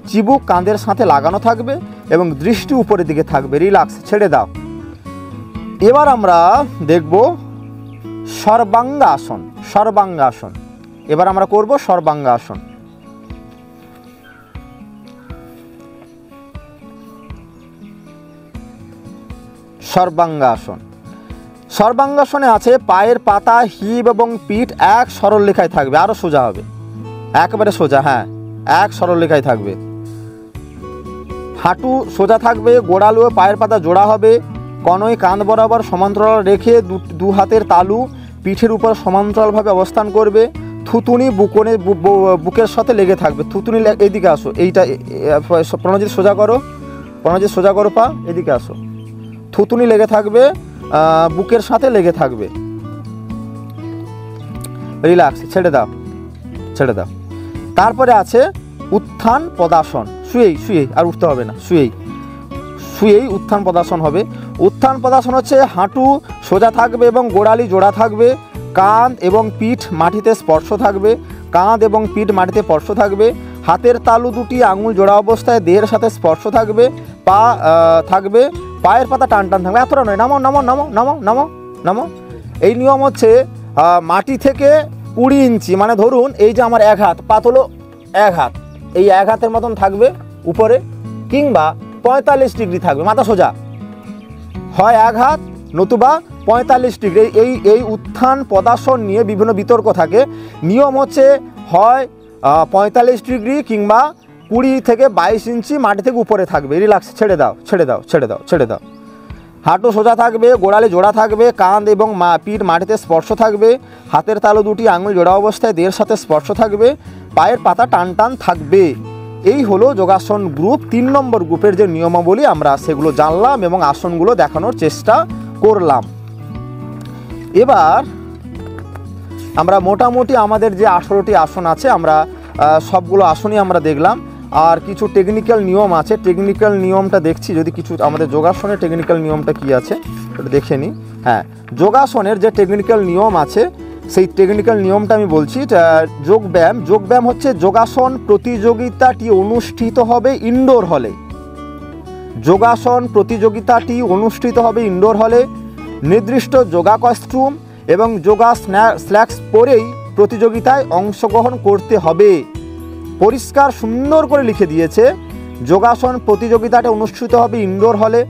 A: চিবুক কাঁধের সাথে লাগানো থাকবে এবং দৃষ্টি উপরের দিকে থাকবে। রিল্যাক্স, ছেড়ে দাও। এবার আমরা দেখব সর্বাঙ্গাসন। সর্বাঙ্গাসন এবার আমরা করব সর্বাঙ্গাসন। সর্বাঙ্গাসন। সর্বাঙ্গাসনে আছে, পায়ের পাতা, হিপ এবং পিঠ এক সরল রেখায় থাকবে, আরো সোজা হবে, একেবারে সোজা, হ্যাঁ এক সরল রেখায় থাকবে, হাঁটু সোজা থাকবে, গোড়ালু পায়ের পাতা জোড়া হবে, কনুই কাঁধ বরাবর সমান্তরাল রেখে দু হাতের তালু পিঠের উপর সমান্তরালভাবে অবস্থান করবে, থুতুনি বুকের সাথে লেগে থাকবে। থুতুনি এইদিকে আসো, এইটা প্রণজিৎ সোজা করো, প্রণজিৎ সোজা করো পা, এদিকে আসো। থুতুনি লেগে থাকবে, বুকের সাথে লেগে থাকবে। রিল্যাক্স, ছেড়ে দাও, ছেড়ে দাও। তারপরে আছে উত্থান পদাসন। শুয়েই আর উঠতে হবে না, শুয়েই উত্থান পদাসন হবে। উত্থান পদাসন হচ্ছে হাঁটু সোজা থাকবে এবং গোড়ালি জোড়া থাকবে, কাঁধ এবং পিঠ মাটিতে স্পর্শ থাকবে, হাতের তালু দুটি আঙুল জোড়া অবস্থায় দেহের সাথে স্পর্শ থাকবে, পা থাকবে, পায়ের পাতা টান টান থাকবে। এতটা নয়, নামো নামো নামো নামো নামো নামো। এই নিয়ম হচ্ছে মাটি থেকে 20 ইঞ্চি, মানে ধরুন এই যে আমার 1 হাত, পা তোলো 1 হাত, এই 1 হাতের মতন থাকবে উপরে, কিংবা 45 ডিগ্রি থাকবে, মাথা সোজা, হয় 1 হাত নতুবা 45 ডিগ্রি। এই উত্থান পদাসন নিয়ে বিভিন্ন বিতর্ক থাকে। নিয়ম হচ্ছে হয় 45 ডিগ্রি কিংবা 20 থেকে 22 ইঞ্চি মাটি থেকে উপরে থাকবে। রিল্যাক্স, ছেড়ে দাও, ছেড়ে দাও, ছেড়ে দাও, ছেড়ে দাও। হাঁটু সোজা থাকবে, গোড়ালি জোড়া থাকবে, কাঁধ এবং পিঠ মাটিতে স্পর্শ থাকবে, হাতের তালু দুটি আঙুল জোড়া অবস্থায় দেহের সাথে স্পর্শ থাকবে, পায়ের পাতা টান টান থাকবে। এই হলো যোগাসন গ্রুপ। 3 নম্বর গ্রুপের যে নিয়মাবলী আমরা সেগুলো জানলাম এবং আসনগুলো দেখানোর চেষ্টা করলাম। এবার আমরা মোটামুটি আমাদের যে 18টি আসন আছে, আমরা সবগুলো আসনই আমরা দেখলাম। আর কিছু টেকনিক্যাল নিয়ম আছে, টেকনিক্যাল নিয়মটা দেখছি, যদি কিছু আমাদের যোগাসনের টেকনিক্যাল নিয়মটা কি আছে ওটা দেখে নিই। হ্যাঁ, যোগাসনের যে টেকনিক্যাল নিয়ম আছে সেই টেকনিক্যাল নিয়মটা আমি বলছি। যোগব্যায়াম হচ্ছে যোগাসন প্রতিযোগিতাটি অনুষ্ঠিত হবে ইনডোর হলে। নির্দিষ্ট যোগা কস্টিউম এবং যোগা স্ল্যাক্স পরেই প্রতিযোগিতায় অংশগ্রহণ করতে হবে। পরিষ্কার সুন্দর করে লিখে দিয়েছে, যোগাসন প্রতিযোগিতাটা অনুষ্ঠিত হবে ইনডোর হলে,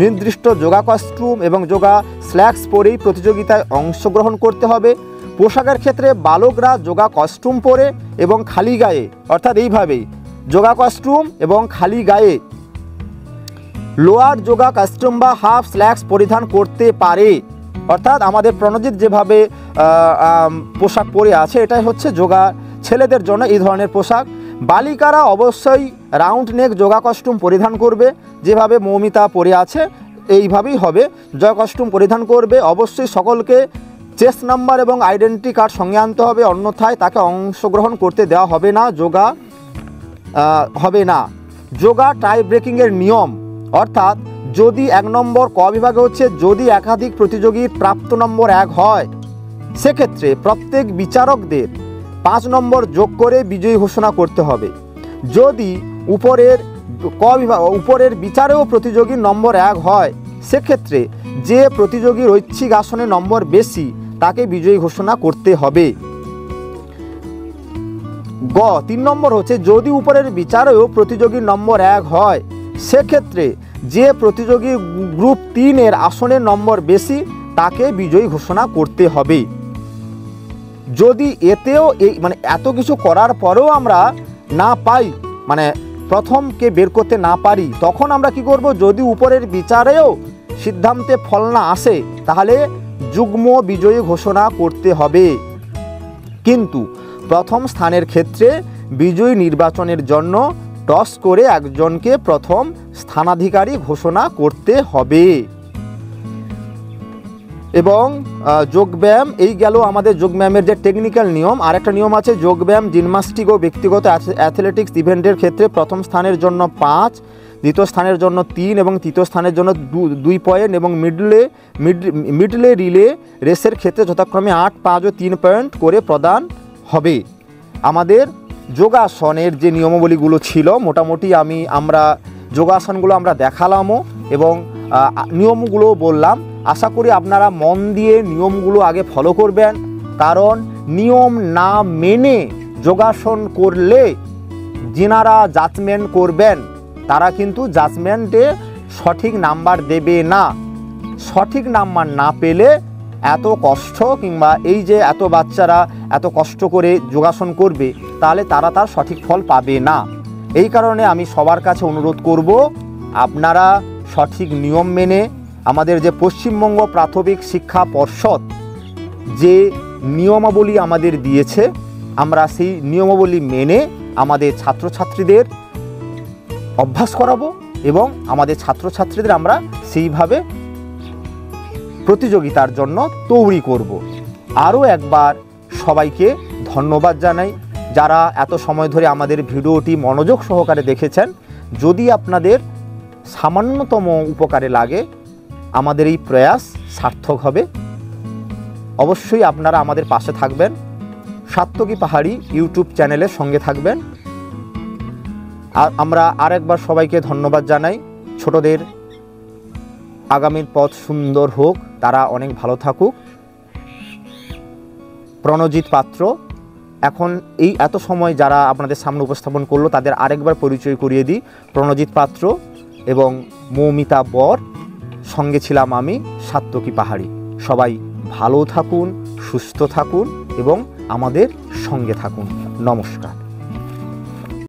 A: নির্দিষ্ট যোগা কস্টিউম এবং যোগা স্ল্যাক্স পরেই প্রতিযোগিতায় অংশগ্রহণ করতে হবে। পোশাকের ক্ষেত্রে বালকরা যোগা কস্টিউম পরে এবং খালি গায়ে, অর্থাৎ এইভাবেই যোগা কস্টিউম এবং খালি গায়ে লোয়ার যোগা কস্টিউম বা হাফ স্ল্যাক্স পরিধান করতে পারে। অর্থাৎ আমাদের প্রণজিৎ যেভাবে পোশাক পরে আছে, এটাই হচ্ছে যোগা ছেলেদের জন্য এই ধরনের পোশাক। বালিকারা অবশ্যই রাউন্ড নেক যোগা কস্টিউম পরিধান করবে, যেভাবে মৌমিতা পরে আছে এইভাবেই হবে, যোগা কস্টিউম পরিধান করবে। অবশ্যই সকলকে চেস্ট নাম্বার এবং আইডেন্টি কার্ড সঙ্গে আনতে হবে, অন্যথায় তাকে অংশগ্রহণ করতে দেওয়া হবে না। যোগা টাই ব্রেকিংয়ের নিয়ম, অর্থাৎ যদি 1 নম্বর ক বিভাগে হচ্ছে, যদি একাধিক প্রতিযোগীর প্রাপ্ত নম্বর 1 হয়, সেক্ষেত্রে প্রত্যেক বিচারকদের 5 নম্বর যোগ করে বিজয়ী ঘোষণা করতে হবে। যদি উপরের বিচারেও প্রতিযোগীর নম্বর 1 হয়, সেক্ষেত্রে যে প্রতিযোগীর ঐচ্ছিক আসনে নম্বর বেশি তাকে বিজয়ী ঘোষণা করতে হবে। 3 নম্বর হচ্ছে, যদি উপরের বিচারেও প্রতিযোগীর নম্বর 1 হয়, সেক্ষেত্রে যে প্রতিযোগী গ্রুপ 3 এর আসনের নম্বর বেশি তাকে বিজয়ী ঘোষণা করতে হবে। যদি এত কিছু করার পরেও আমরা না পাই, মানে প্রথমকে বের করতে না পারি, তখন আমরা কি করব? যদি উপরের বিচারেও সিদ্ধান্তে ফল না আসে, তাহলে যুগ্ম বিজয়ী ঘোষণা করতে হবে। কিন্তু প্রথম স্থানের ক্ষেত্রে বিজয়ী নির্বাচনের জন্য টস করে একজনকে প্রথম স্থানাধিকারী ঘোষণা করতে হবে। এবং যোগব্যায়াম, এই গেল আমাদের যোগব্যায়ামের যে টেকনিক্যাল নিয়ম। আরেকটা নিয়ম আছে, যোগব্যায়াম জিমন্যাস্টিক ও ব্যক্তিগত অ্যাথলেটিক্স ইভেন্টের ক্ষেত্রে প্রথম স্থানের জন্য 5, দ্বিতীয় স্থানের জন্য 3 এবং তৃতীয় স্থানের জন্য 2 পয়েন্ট, এবং মিডলে রিলে রেসের ক্ষেত্রে যথাক্রমে 8, 5 ও 3 পয়েন্ট করে প্রদান হবে। আমাদের যোগাসনের যে নিয়মাবলীগুলো ছিল, মোটামুটি আমরা যোগাসনগুলো আমরা দেখালামও এবং নিয়মগুলো বললাম। আশা করি আপনারা মন দিয়ে নিয়মগুলো আগে ফলো করবেন, কারণ নিয়ম না মেনে যোগাসন করলে যিনারা জাজমেন্ট করবেন তারা কিন্তু জাজমেন্টে সঠিক নাম্বার দেবে না। সঠিক নাম্বার না পেলে এত কষ্ট, কিংবা এই যে এত বাচ্চারা এত কষ্ট করে যোগাসন করবে, তাহলে তারা তার সঠিক ফল পাবে না। এই কারণে আমি সবার কাছে অনুরোধ করব, আপনারা সঠিক নিয়ম মেনে, আমাদের যে পশ্চিমবঙ্গ প্রাথমিক শিক্ষা পর্ষদ যে নিয়মাবলী আমাদের দিয়েছে, আমরা সেই নিয়মাবলী মেনে আমাদের ছাত্রছাত্রীদের অভ্যাস করাবো এবং আমাদের ছাত্রছাত্রীদের আমরা সেইভাবে প্রতিযোগিতার জন্য তৈরি করব। আরও একবার সবাইকে ধন্যবাদ জানাই যারা এত সময় ধরে আমাদের ভিডিওটি মনোযোগ সহকারে দেখেছেন। যদি আপনাদের সামান্যতম উপকারে লাগে আমাদের এই প্রয়াস সার্থক হবে। অবশ্যই আপনারা আমাদের পাশে থাকবেন, সাত্তকী পাহাড়ি ইউটিউব চ্যানেলের সঙ্গে থাকবেন। আর আমরা আরেকবার সবাইকে ধন্যবাদ জানাই। ছোটদের আগামীর পথ সুন্দর হোক, তারা অনেক ভালো থাকুক। প্রণজিৎ পাত্র এখন এই এত সময় যারা আপনাদের সামনে উপস্থাপন করলো তাদের আরেকবার পরিচয় করিয়ে দিই। প্রণজিৎ পাত্র এবং মৌমিতা বর, সঙ্গে ছিলাম আমি সাত্তকী পাহাড়ি। সবাই ভালো থাকুন, সুস্থ থাকুন এবং আমাদের সঙ্গে থাকুন। নমস্কার।